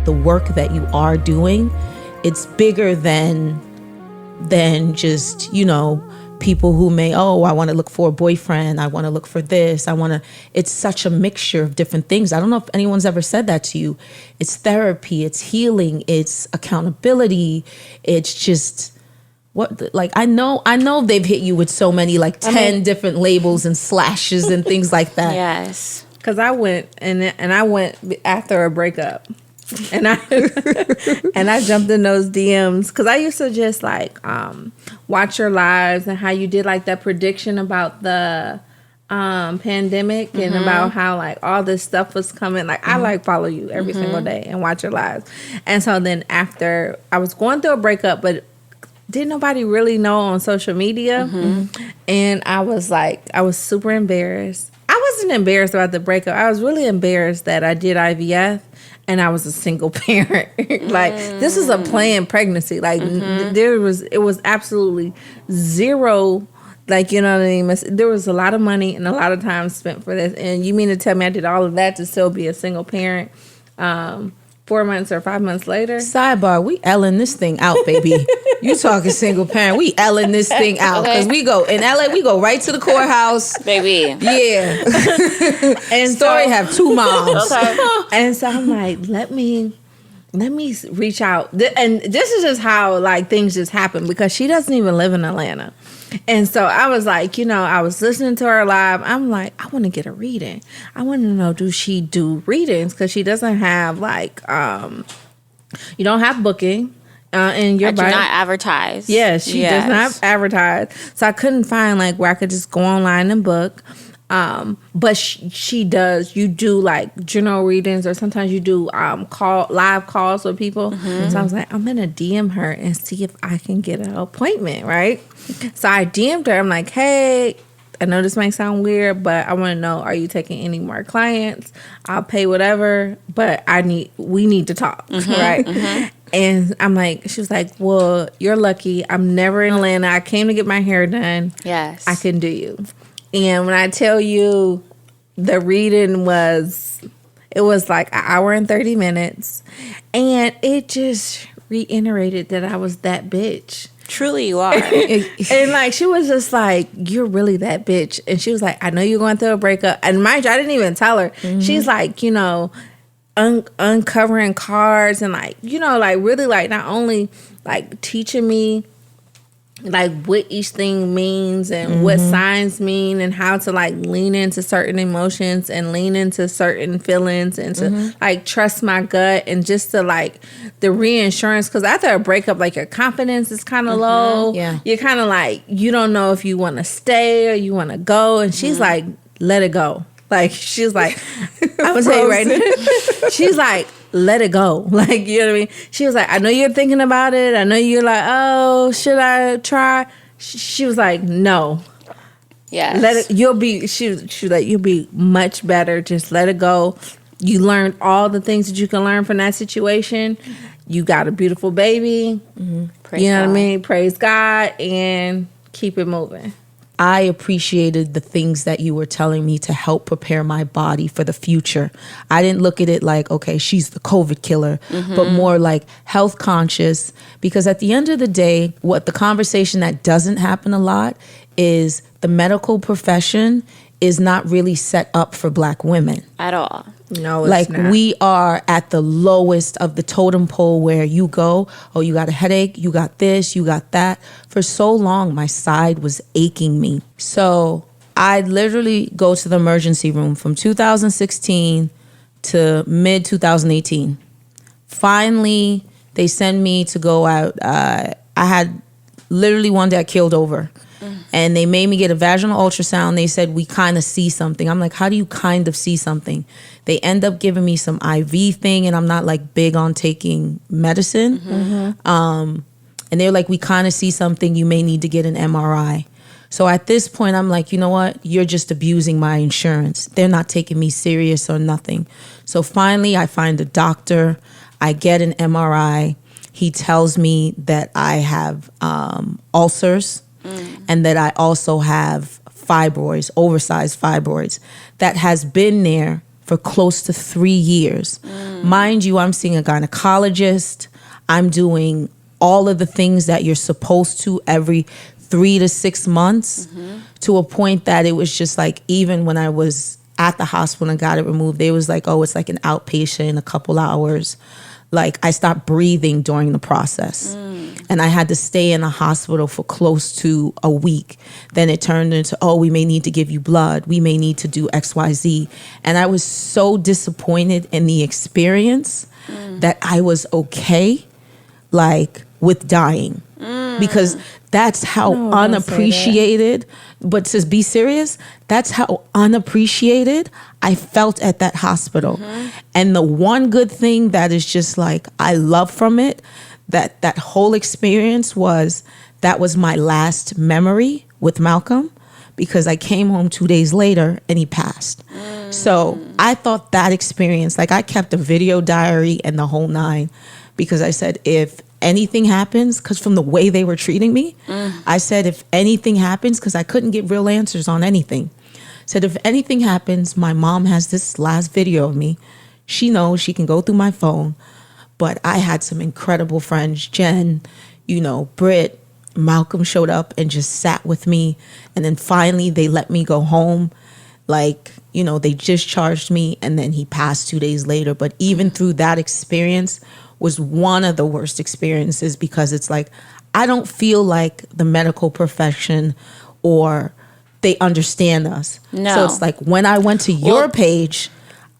the work that you are doing, it's bigger than just, people who may, I want to look for a boyfriend, I want to look for this, it's such a mixture of different things. I don't know if anyone's ever said that to you. It's therapy, it's healing, it's accountability, it's just I know they've hit you with so many 10 different labels and slashes and things like that. Yes. Because I went and I went after a breakup. And I jumped in those DMs because I used to just watch your lives and how you did that prediction about the pandemic and about how all this stuff was coming. I follow you every single day and watch your lives. And so then after I was going through a breakup, but didn't nobody really know on social media. And I was super embarrassed. I wasn't embarrassed about the breakup. I was really embarrassed that I did IVF. And I was a single parent. This is a planned pregnancy. It was absolutely zero. You know what I mean? There was a lot of money and a lot of time spent for this. And you mean to tell me I did all of that to still be a single parent 4 months or 5 months later? Sidebar, we Ellen this thing out, baby. You talking single parent. We Ellen this thing out. Because we go, in LA, we go right to the courthouse. Baby. Yeah. And Story have 2 moms. Okay. And so I'm let me reach out. And this is just how things just happen because she doesn't even live in Atlanta. And so I was I was listening to her live. I'm I want to get a reading. I want to know, do she do readings? Because she doesn't have you don't have booking in your bio. I do not advertise. Yes, she does not advertise. So I couldn't find where I could just go online and book. But she does. You do general readings, or sometimes you do live calls with people. So I was I'm gonna DM her and see if I can get an appointment. Right. So I DM'd her. I'm hey, I know this might sound weird, but I want to know: are you taking any more clients? I'll pay whatever, but we need to talk. Right. And I'm she was well, you're lucky. I'm never in Atlanta. I came to get my hair done. Yes, I can do you. And when I tell you the reading was an hour and 30 minutes. And it just reiterated that I was that bitch. Truly you are. And she was just you're really that bitch. And she was I know you're going through a breakup. And mind you, I didn't even tell her. She's uncovering cards and really not only teaching me what each thing means and what signs mean and how to lean into certain emotions and lean into certain feelings and to trust my gut and just to the reinsurance, because after a breakup your confidence is kind of low. Yeah, you're kind of you don't know if you want to stay or you want to go, and she's let it go. She's I'm gonna tell you right now. She's let it go. You know what I mean? She was I know you're thinking about it. I know you're oh, should I try? She was no. Yes. Let it, you'll be, she was you'll be much better. Just let it go. You learned all the things that you can learn from that situation. You got a beautiful baby. Praise you know God. what I mean? Praise God and keep it moving. I appreciated the things that you were telling me to help prepare my body for the future. I didn't look at it okay, she's the COVID killer, but more health conscious. Because at the end of the day, what the conversation that doesn't happen a lot is the medical profession is not really set up for Black women. At all. No, it's not. We are at the lowest of the totem pole where you go, oh, you got a headache, you got this, you got that. For so long, my side was aching me. So I literally go to the emergency room from 2016 to mid 2018. Finally, they send me to go out. I had literally one day I killed over. And they made me get a vaginal ultrasound. They said, we kind of see something. I'm how do you kind of see something? They end up giving me some IV thing, and I'm not big on taking medicine. And they're we kind of see something. You may need to get an MRI. So at this point, I'm you know what? You're just abusing my insurance. They're not taking me serious or nothing. So finally, I find a doctor. I get an MRI. He tells me that I have ulcers. And that I also have fibroids, oversized fibroids, that has been there for close to 3 years. Mind you, I'm seeing a gynecologist. I'm doing all of the things that you're supposed to every 3 to 6 months, to a point that it was just like, even when I was at the hospital and got it removed, they was like, oh, it's like an outpatient, a couple hours. Like, I stopped breathing during the process. And I had to stay in the hospital for close to a week. Then it turned into, oh, we may need to give you blood. We may need to do XYZ. And I was so disappointed in the experience that I was okay, like, with dying. Because that's how unappreciated, but to be serious, that's how unappreciated I felt at that hospital. And the one good thing that is just like, I love from it, that whole experience was, that was my last memory with Malcolm, because I came home 2 days later and he passed. So I thought that experience, like, I kept a video diary and the whole nine, because I said, if anything happens, because from the way they were treating me, I said, if anything happens, because I couldn't get real answers on anything. Said, if anything happens, my mom has this last video of me. She knows she can go through my phone. But I had some incredible friends, Jen, Britt, Malcolm showed up and just sat with me. And then finally they let me go home. Like, they discharged me, and then he passed 2 days later. But even through that experience was one of the worst experiences, because it's like, I don't feel like the medical profession or they understand us. No. So it's like, when I went to your page,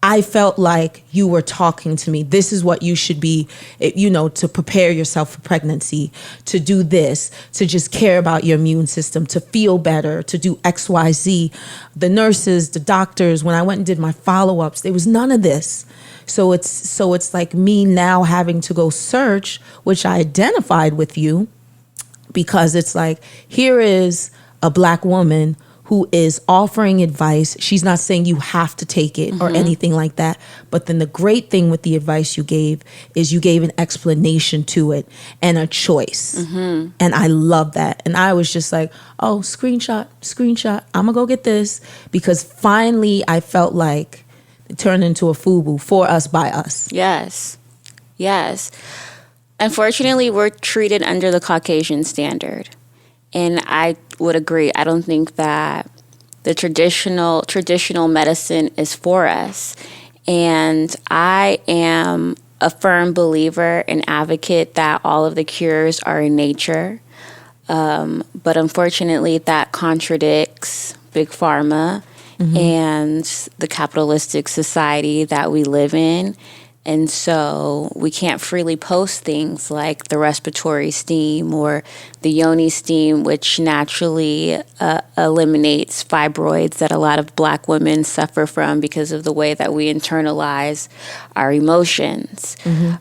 I felt like you were talking to me. This is what you should be, to prepare yourself for pregnancy, to do this, to just care about your immune system, to feel better, to do X, Y, Z. The nurses, the doctors, when I went and did my follow-ups, there was none of this. So it's like me now having to go search, which I identified with you, because it's like, here is a Black woman who is offering advice. She's not saying you have to take it or anything like that. But then the great thing with the advice you gave is you gave an explanation to it and a choice. And I love that. And I was just like, oh, screenshot. I'm gonna go get this. Because finally I felt like it turned into a FUBU, for us, by us. Yes. Unfortunately, we're treated under the Caucasian standard. And I would agree. I don't think that the traditional medicine is for us. And I am a firm believer and advocate that all of the cures are in nature. But unfortunately, that contradicts Big Pharma and the capitalistic society that we live in. And so we can't freely post things like the respiratory steam or the yoni steam, which naturally eliminates fibroids that a lot of Black women suffer from because of the way that we internalize our emotions,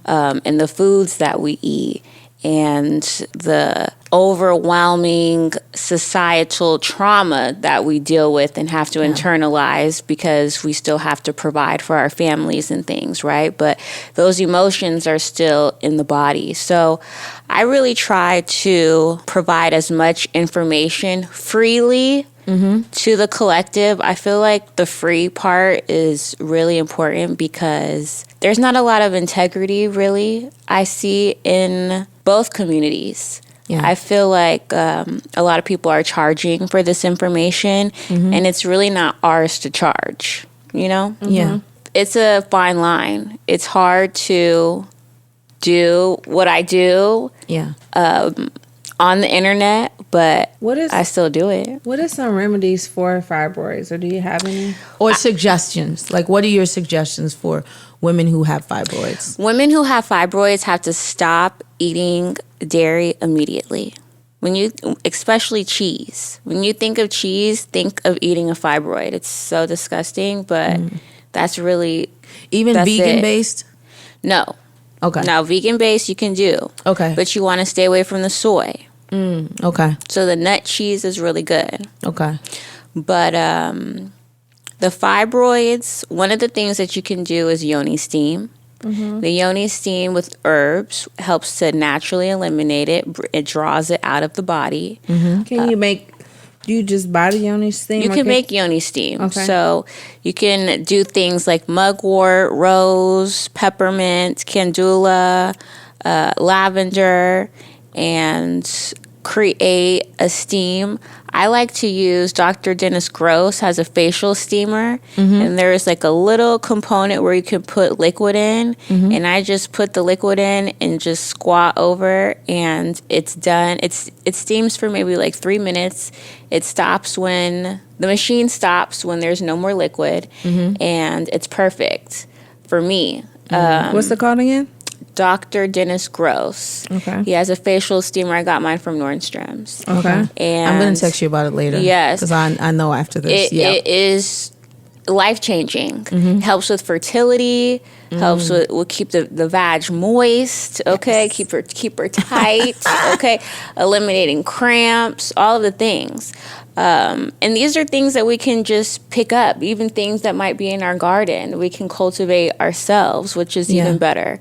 and the foods that we eat, and the overwhelming societal trauma that we deal with and have to internalize, because we still have to provide for our families and things, right? But those emotions are still in the body. So I really try to provide as much information freely to the collective. I feel like the free part is really important, because there's not a lot of integrity, really, I see in both communities. I feel like a lot of people are charging for this information, and it's really not ours to charge, It's a fine line. It's hard to do what I do on the internet, but I still do it. What are some remedies for fibroids, or do you have any? Or suggestions? Like, what are your suggestions for women who have fibroids? Women who have fibroids have to stop eating dairy immediately. Especially cheese. When you think of cheese, think of eating a fibroid. It's so disgusting, but that's really... Even vegan-based? No. Okay. Now, vegan-based you can do. Okay. But you want to stay away from the soy. Okay. So the nut cheese is really good. Okay. But the fibroids, one of the things that you can do is yoni steam. The yoni steam with herbs helps to naturally eliminate it. It draws it out of the body. Can you make Do you just buy the yoni steam? You can make yoni steam. Okay. So you can do things like mugwort, rose, peppermint, candula, lavender, and create a steam. I like to use Dr. Dennis Gross has a facial steamer, and there's like a little component where you can put liquid in, and I just put the liquid in and just squat over, and it's done. It steams for maybe like 3 minutes. It stops when the machine stops when there's no more liquid, and it's perfect for me. What's it called again? Dr. Dennis Gross. Okay. He has a facial steamer. I got mine from Nordstrom's. Okay. And I'm gonna text you about it later. Yes. Because I know after this. It is life changing. Helps with fertility. Helps with will keep the vag moist. Okay, keep her tight. Okay, eliminating cramps. All of the things. And these are things that we can just pick up. Even things that might be in our garden, we can cultivate ourselves, which is even better.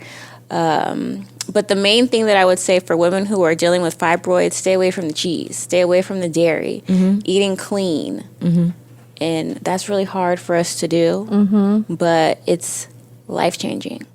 But the main thing that I would say for women who are dealing with fibroids, stay away from the cheese, stay away from the dairy, eating clean. And that's really hard for us to do, but it's life-changing.